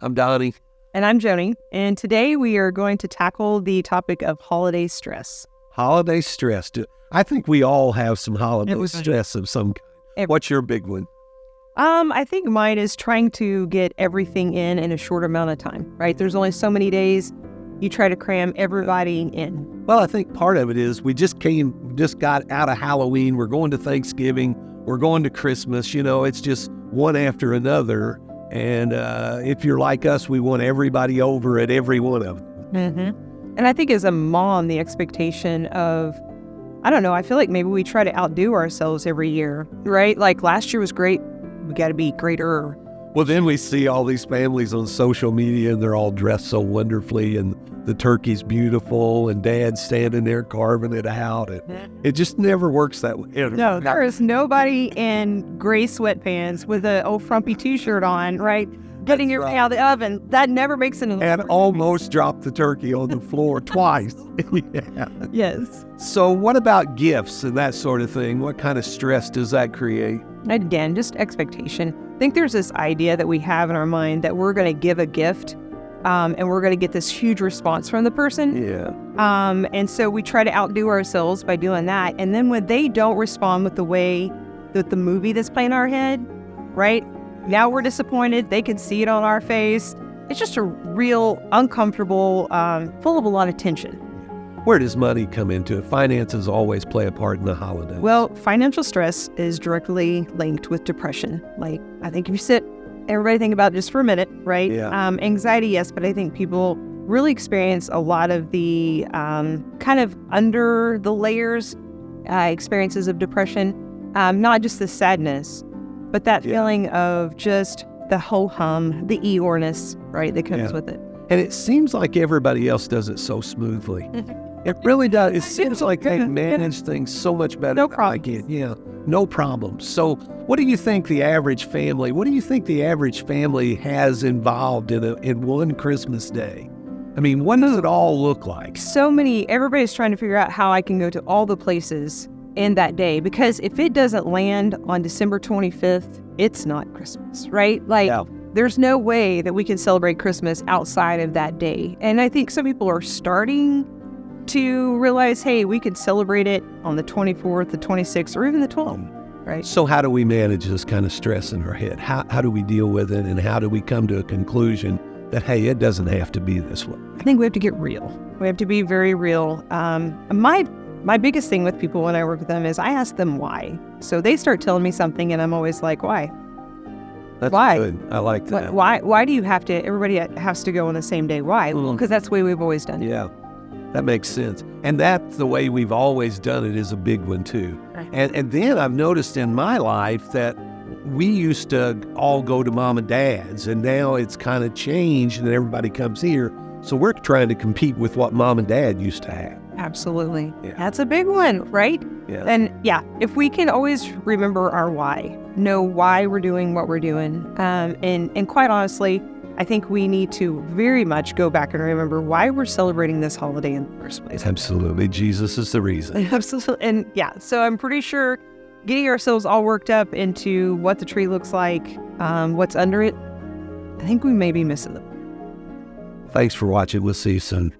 I'm Donnie. And I'm Joni. And today we are going to tackle the topic of holiday stress. Holiday stress. I think we all have some holiday stress of some kind. What's your big one? I think mine is trying to get everything in a short amount of time, right? There's only so many days. You try to cram everybody in. Well, I think part of it is we just got out of Halloween. We're going to Thanksgiving. We're going to Christmas. It's just one after another. And if you're like us, we want everybody over at every one of them. Mm-hmm. And I think as a mom, the expectation of, I don't know, I feel like maybe we try to outdo ourselves every year, right? Like last year was great. We got to be greater. Well, then we see all these families on social media and they're all dressed so wonderfully and the turkey's beautiful and dad's standing there carving it out. It just never works that way. No, there is nobody in gray sweatpants with an old frumpy t-shirt on, right? Getting your out of the oven. That never makes it. And almost dropped the turkey on the floor twice. Yeah. Yes. So what about gifts and that sort of thing? What kind of stress does that create? Again, just expectation. I think there's this idea that we have in our mind that we're going to give a gift and we're going to get this huge response from the person. Yeah. And so we try to outdo ourselves by doing that. And then when they don't respond with the way that the movie that's playing in our head, right? Now we're disappointed. They can see it on our face. It's just a real uncomfortable, full of a lot of tension. Where does money come into it? Finances always play a part in the holidays. Well, financial stress is directly linked with depression. Like, I think if you sit, everybody think about it just for a minute, right? Yeah. Anxiety, yes, but I think people really experience a lot of the kind of under the layers experiences of depression, not just the sadness, but that feeling of just the ho-hum, the Eeyoreness, right, that comes with it. And it seems like everybody else does it so smoothly. It really does. It seems like they manage things so much better. No problem. Yeah, no problem. So what do you think the average family has involved in one Christmas day? I mean, what does it all look like? Everybody's trying to figure out how I can go to all the places in that day, because if it doesn't land on December 25th, it's not Christmas, right? There's no way that we can celebrate Christmas outside of that day. And I think some people are starting to realize, hey, we could celebrate it on the 24th, the 26th, or even the 12th, right? So how do we manage this kind of stress in our head? How do we deal with it, and how do we come to a conclusion that, hey, it doesn't have to be this way? I think we have to get real. We have to be very real. My biggest thing with people when I work with them is I ask them why. So they start telling me something, and I'm always like, why? That's why? Good. I like that. Why do you have to, everybody has to go on the same day? Why? Because that's the way we've always done it. Yeah, that makes sense. And that's the way we've always done it is a big one too. Right. And then I've noticed in my life that we used to all go to mom and dad's, and now it's kind of changed and everybody comes here. So we're trying to compete with what mom and dad used to have. Absolutely. Yeah. That's a big one, right? Yeah. And if we can always remember our why, know why we're doing what we're doing. And quite honestly, I think we need to very much go back and remember why we're celebrating this holiday in the first place. Absolutely. Jesus is the reason. Absolutely. And so I'm pretty sure getting ourselves all worked up into what the tree looks like, what's under it, I think we may be missing them. Thanks for watching. We'll see you soon.